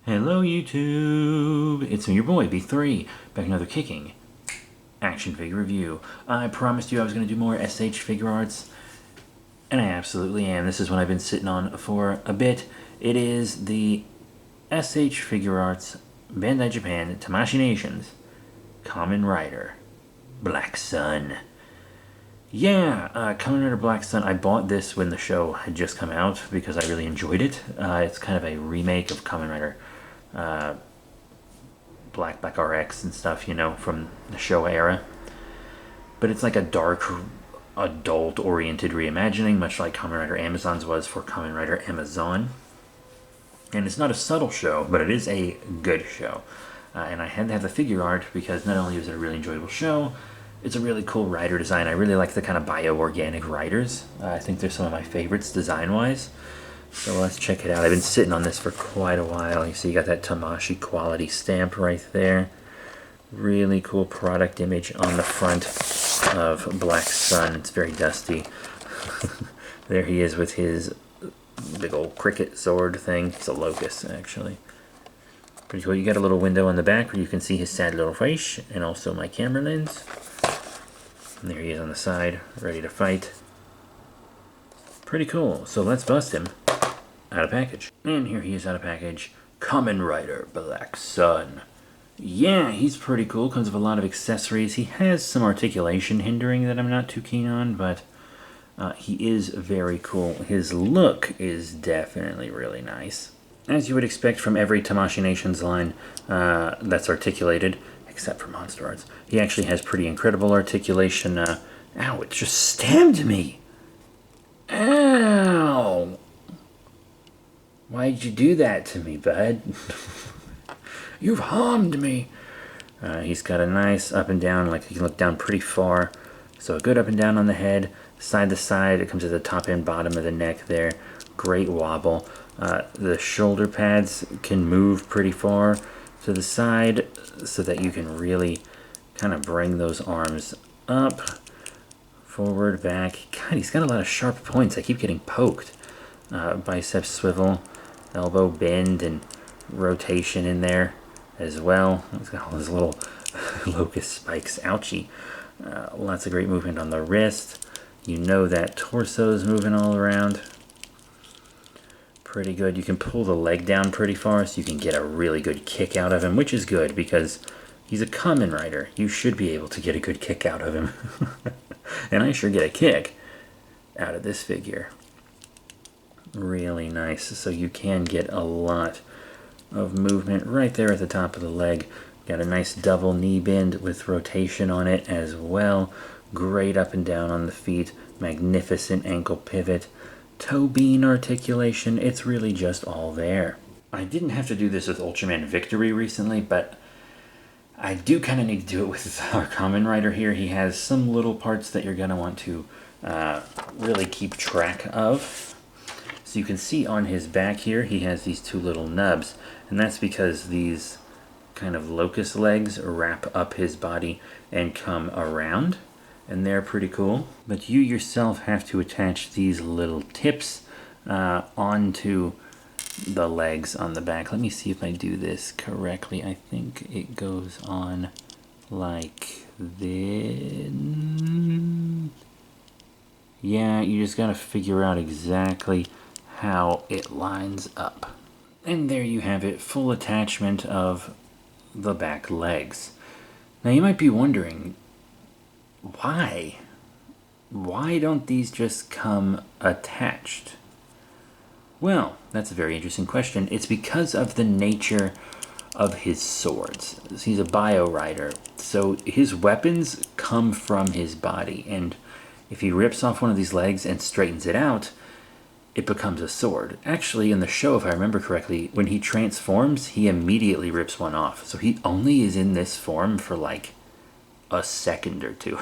Hello YouTube! It's me, your boy, B3, back another kicking action figure review. I promised you I was going to do more SH Figuarts, and I absolutely am. This is what I've been sitting on for a bit. It is the SH Figuarts Bandai Japan Tamashii Nations Kamen Rider Black Sun. Yeah, Kamen Rider Black Sun, I bought this when the show had just come out because I really enjoyed it. It's kind of a remake of Kamen Rider Black RX and stuff, you know, from the show era. But it's like a dark, adult-oriented reimagining, much like Kamen Rider Amazon's was for Kamen Rider Amazon. And it's not a subtle show, but it is a good show. And I had to have the figure art because not only was it a really enjoyable show, it's a really cool rider design. I really like the kind of bio-organic riders. I think they're some of my favorites design-wise. So let's check it out. I've been sitting on this for quite a while. You see you got that Tamashii quality stamp right there. Really cool product image on the front of Black Sun. It's very dusty. There he is with his big old cricket sword thing. It's a locust, actually. Pretty cool. You got a little window on the back where you can see his sad little face and also my camera lens. And there he is on the side, ready to fight. Pretty cool. So let's bust him out of package. And here he is out of package. Kamen Rider Black Sun. Yeah, he's pretty cool. Comes with a lot of accessories. He has some articulation hindering that I'm not too keen on, but he is very cool. His look is definitely really nice. As you would expect from every Tamashii Nations line that's articulated, except for Monster Arts. He actually has pretty incredible articulation. Ow, it just stabbed me! Ow! Why'd you do that to me, bud? You've harmed me! He's got a nice up and down, like you can look down pretty far. So a good up and down on the head, side to side. It comes at the top and bottom of the neck there. Great wobble. The shoulder pads can move pretty far to the side so that you can really kind of bring those arms up, forward, back. God, he's got a lot of sharp points. I keep getting poked. Bicep swivel, elbow bend, and rotation in there as well. He's got all those little locust spikes. Ouchie. Lots of great movement on the wrist. You know that torso's moving all around. Pretty good. You can pull the leg down pretty far so you can get a really good kick out of him, which is good because he's a Kamen Rider. You should be able to get a good kick out of him. And I sure get a kick out of this figure. Really nice. So you can get a lot of movement right there at the top of the leg. Got a nice double knee bend with rotation on it as well. Great up and down on the feet. Magnificent ankle pivot. Toe bean articulation. It's really just all there. I didn't have to do this with Ultraman Victory recently, but I do kind of need to do it with our Kamen Rider here. He has some little parts that you're going to want to really keep track of. So you can see on his back here, he has these two little nubs, and that's because these kind of locust legs wrap up his body and come around. And they're pretty cool. But you yourself have to attach these little tips onto the legs on the back. Let me see if I do this correctly. I think it goes on like this. Yeah, you just gotta figure out exactly how it lines up. And there you have it, full attachment of the back legs. Now you might be wondering, why? Why don't these just come attached? Well, that's a very interesting question. It's because of the nature of his swords. He's a bio rider, so his weapons come from his body, and if he rips off one of these legs and straightens it out, it becomes a sword. Actually, in the show, if I remember correctly, when he transforms, he immediately rips one off. So he only is in this form for like a second or two.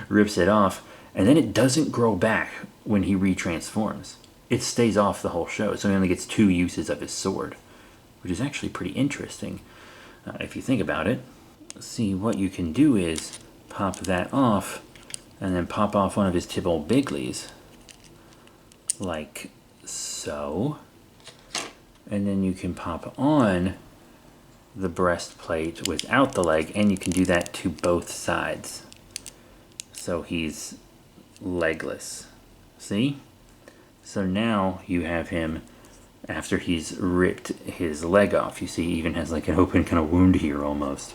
Rips it off, and then it doesn't grow back when he retransforms. It stays off the whole show, so he only gets 2 uses of his sword, which is actually pretty interesting if you think about it. See, what you can do is pop that off and then pop off one of his Tibble Biglies like so, and then you can pop on the breastplate without the leg, and you can do that to both sides. So he's legless. See? So now you have him after he's ripped his leg off. You see, he even has like an open kind of wound here almost,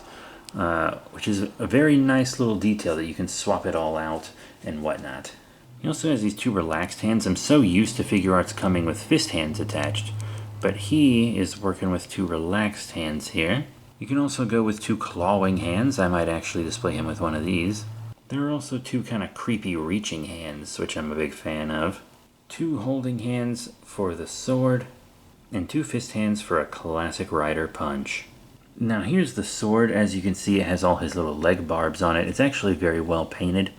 which is a very nice little detail that you can swap it all out and whatnot. He also has these two relaxed hands. I'm so used to Figuarts coming with fist hands attached, but he is working with two relaxed hands here. You can also go with two clawing hands. I might actually display him with one of these. There are also two kind of creepy reaching hands, which I'm a big fan of. Two holding hands for the sword, and two fist hands for a classic rider punch. Now here's the sword. As you can see, it has all his little leg barbs on it. It's actually very well painted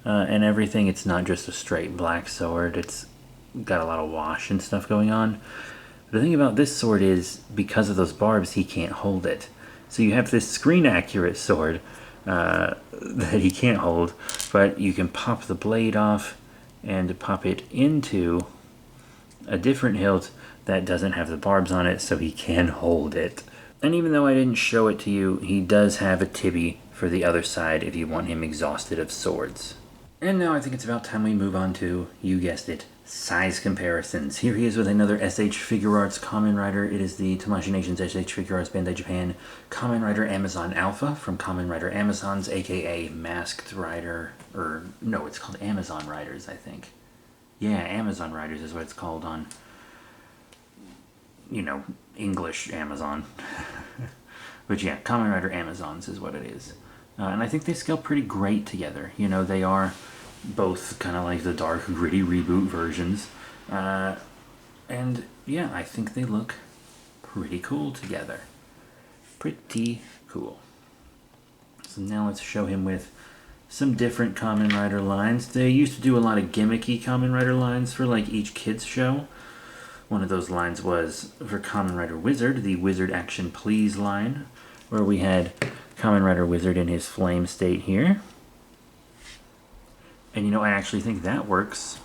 and everything. It's not just a straight black sword. It's got a lot of wash and stuff going on. The thing about this sword is, because of those barbs, he can't hold it. So you have this screen-accurate sword that he can't hold, but you can pop the blade off and pop it into a different hilt that doesn't have the barbs on it, so he can hold it. And even though I didn't show it to you, he does have a tibby for the other side if you want him exhausted of swords. And now I think it's about time we move on to, you guessed it, size comparisons. Here he is with another SH Figuarts Kamen Rider. It is the Tamashii Nation's SH Figuarts Bandai Japan Kamen Rider Amazon Alpha from Kamen Rider Amazons, aka Masked Rider, or no, it's called Amazon Riders, I think. Yeah, Amazon Riders is what it's called on, you know, English Amazon. But yeah, Kamen Rider Amazons is what it is. And I think they scale pretty great together. You know, they are both kind of like the dark, gritty reboot versions. And yeah, I think they look pretty cool together. Pretty cool. So now let's show him with some different Kamen Rider lines. They used to do a lot of gimmicky Kamen Rider lines for like each kid's show. One of those lines was for Kamen Rider Wizard, the Wizard Action Please line, where we had Kamen Rider Wizard in his flame state here. And you know, I actually think that works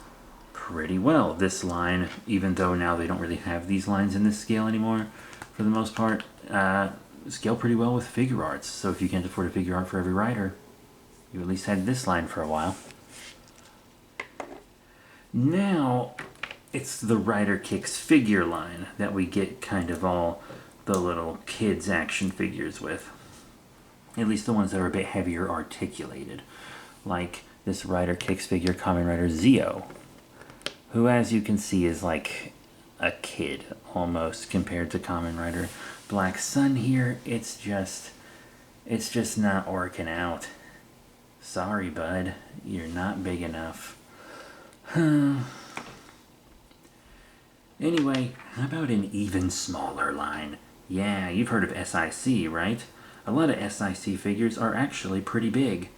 pretty well. This line, even though now they don't really have these lines in this scale anymore, for the most part, scale pretty well with Figuarts. So if you can't afford a figure art for every rider, you at least had this line for a while. Now, it's the Rider Kicks figure line that we get kind of all the little kids action figures with. At least the ones that are a bit heavier articulated. Like this Rider Kicks figure, Kamen Rider Zeo, who, as you can see, is like a kid almost compared to Kamen Rider Black Sun here. It's just not working out. Sorry, bud, you're not big enough. Anyway, how about an even smaller line? Yeah, you've heard of SIC, right? A lot of SIC figures are actually pretty big,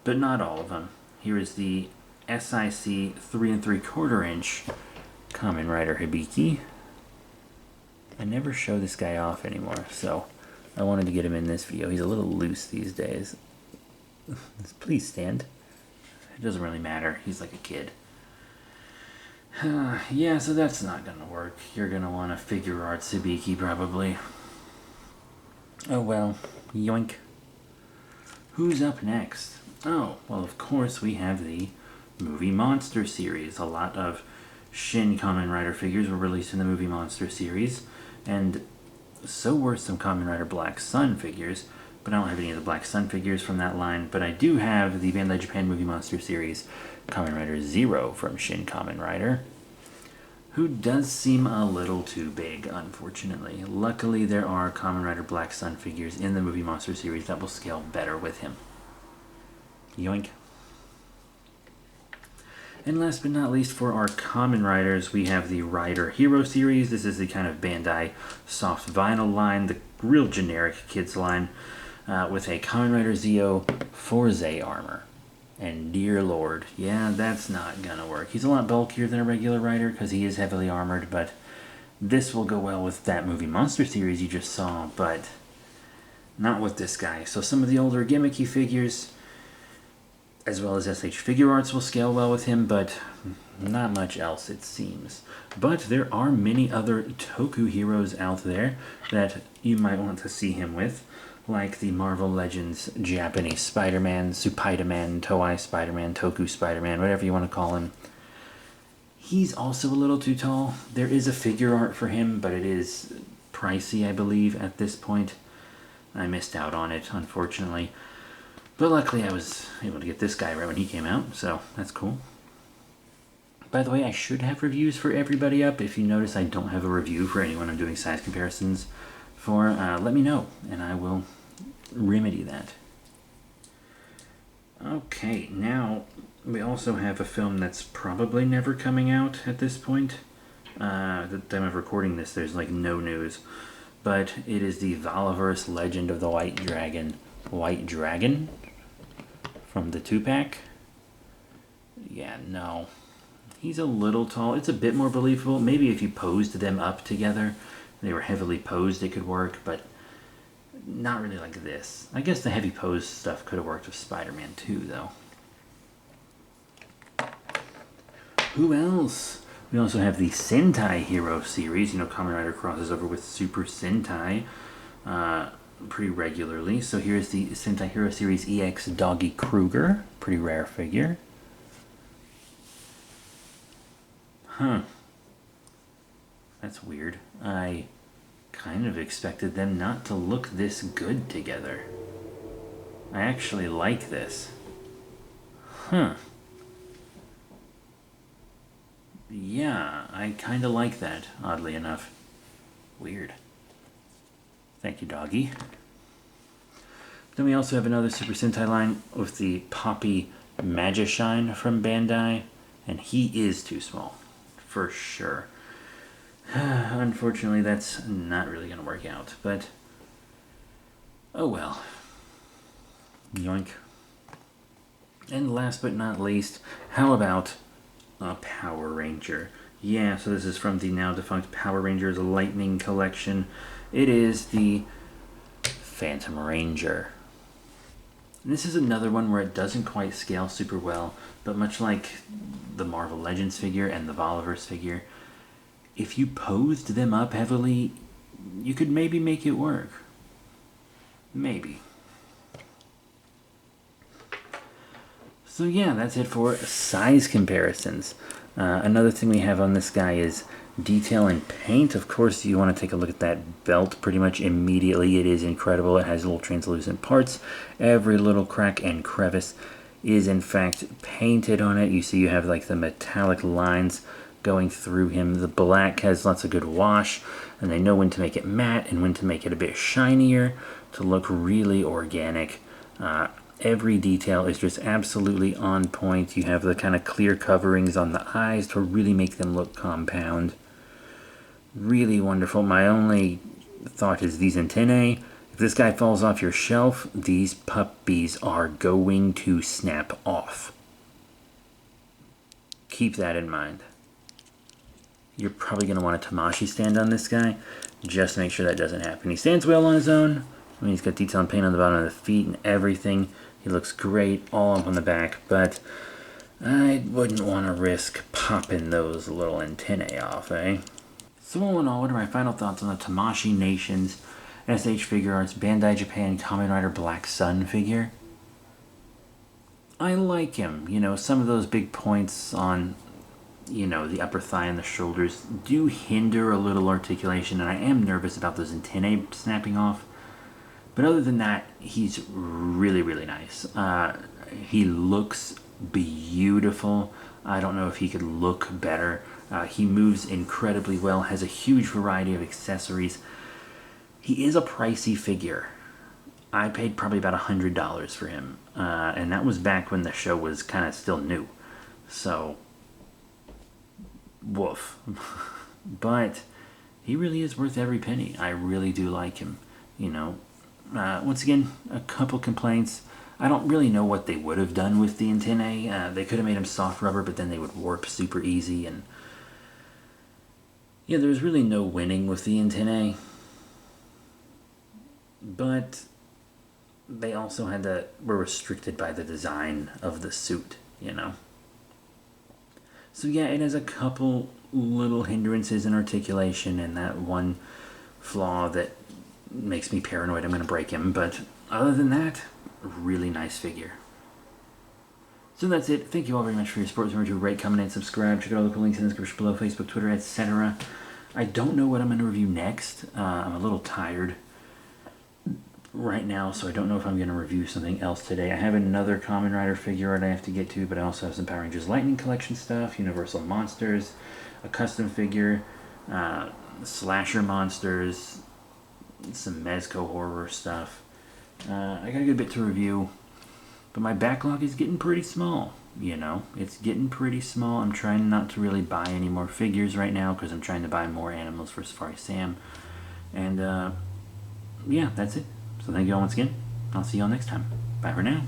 but not all of them. Here is the SIC 3 3/4 inch Kamen Rider Hibiki. I never show this guy off anymore, so I wanted to get him in this video. He's a little loose these days. Please stand. It doesn't really matter. He's like a kid. Yeah, so that's not gonna work. You're gonna want a figure art Hibiki probably. Oh well, yoink. Who's up next? Oh, well, of course we have the Movie Monster series. A lot of Shin Kamen Rider figures were released in the Movie Monster series, and so were some Kamen Rider Black Sun figures, but I don't have any of the Black Sun figures from that line, but I do have the Bandai Japan Movie Monster series Kamen Rider Zero from Shin Kamen Rider, who does seem a little too big, unfortunately. Luckily, there are Kamen Rider Black Sun figures in the Movie Monster series that will scale better with him. Yoink. And last but not least, for our Kamen Riders, we have the Rider Hero series. This is the kind of Bandai soft vinyl line, the real generic kids line, with a Kamen Rider Zeo Forze armor. And dear lord, yeah, that's not gonna work. He's a lot bulkier than a regular rider because he is heavily armored, but this will go well with that Movie Monster series you just saw, but not with this guy. So some of the older gimmicky figures, as well as SH Figuarts, will scale well with him, but not much else, it seems. But there are many other Toku heroes out there that you might want to see him with, like the Marvel Legends Japanese Spider-Man, Spider-Man, Toei Spider-Man, Toku Spider-Man, whatever you want to call him. He's also a little too tall. There is a figure art for him, but it is pricey, I believe, at this point. I missed out on it, unfortunately. But luckily I was able to get this guy right when he came out, so that's cool. By the way, I should have reviews for everybody up. If you notice I don't have a review for anyone I'm doing size comparisons for, let me know, and I will remedy that. Okay, now we also have a film that's probably never coming out at this point. At the time of recording this, there's like no news. But it is the Valaverse Legend of the White Dragon. White Dragon? From the 2-pack? Yeah, no. He's a little tall. It's a bit more believable. Maybe if you posed them up together, they were heavily posed, it could work, but not really like this. I guess the heavy pose stuff could have worked with Spider-Man 2, though. Who else? We also have the Sentai Hero series. You know, Kamen Rider crosses over with Super Sentai pretty regularly. So here's the Sentai Hero series EX Doggy Kruger. Pretty rare figure. Huh. That's weird. I kind of expected them not to look this good together. I actually like this. Huh. Yeah, I kind of like that, oddly enough. Weird. Thank you, doggy. Then we also have another Super Sentai line with the Poppy Magishine from Bandai, and he is too small, for sure. Unfortunately, that's not really going to work out, but oh well. Yoink. And last but not least, how about a Power Ranger? Yeah, so this is from the now defunct Power Rangers Lightning Collection. It is the Phantom Ranger. And this is another one where it doesn't quite scale super well, but much like the Marvel Legends figure and the Valaverse figure, if you posed them up heavily, you could maybe make it work. Maybe. So yeah, that's it for size comparisons. Another thing we have on this guy is detail and paint. Of course, you want to take a look at that belt pretty much immediately. It is incredible. It has little translucent parts. Every little crack and crevice is in fact painted on it. You see you have like the metallic lines going through him. The black has lots of good wash, and they know when to make it matte and when to make it a bit shinier to look really organic. Every detail is just absolutely on point. You have the kind of clear coverings on the eyes to really make them look compound. Really wonderful. My only thought is these antennae. If this guy falls off your shelf, these puppies are going to snap off. Keep that in mind. You're probably going to want a Tamashii stand on this guy. Just make sure that doesn't happen. He stands well on his own. I mean, he's got detail and paint on the bottom of the feet and everything. He looks great all up on the back, but I wouldn't want to risk popping those little antennae off, eh? So all in all, what are my final thoughts on the Tamashii Nations SH Figuarts Bandai Japan Kamen Rider Black Sun figure? I like him. You know, some of those big points on, you know, the upper thigh and the shoulders do hinder a little articulation, and I am nervous about those antennae snapping off. But other than that, he's really, really nice. He looks beautiful. I don't know if he could look better. He moves incredibly well, has a huge variety of accessories. He is a pricey figure. I paid probably about $100 for him. And that was back when the show was kind of still new. So, woof. But he really is worth every penny. I really do like him, you know. Once again, a couple complaints. I don't really know what they would have done with the antennae. They could have made them soft rubber, but then they would warp super easy. And yeah, there's really no winning with the antennae. But they also were restricted by the design of the suit, you know. So yeah, it has a couple little hindrances in articulation and that one flaw that makes me paranoid I'm going to break him. But other than that, really nice figure. So that's it. Thank you all very much for your support. Remember to rate, comment, and subscribe. Check out all the cool links in the description below. Facebook, Twitter, etc. I don't know what I'm going to review next. I'm a little tired right now, so I don't know if I'm going to review something else today. I have another Kamen Rider figure art I have to get to, but I also have some Power Rangers Lightning Collection stuff, Universal Monsters, a custom figure, slasher monsters, some Mezco horror stuff. I got a good bit to review, but my backlog is getting pretty small. It's getting pretty small. I'm trying not to really buy any more figures right now because I'm trying to buy more animals for Safari Sam. And yeah, that's it. So thank you all once again. I'll see you all next time. Bye for now.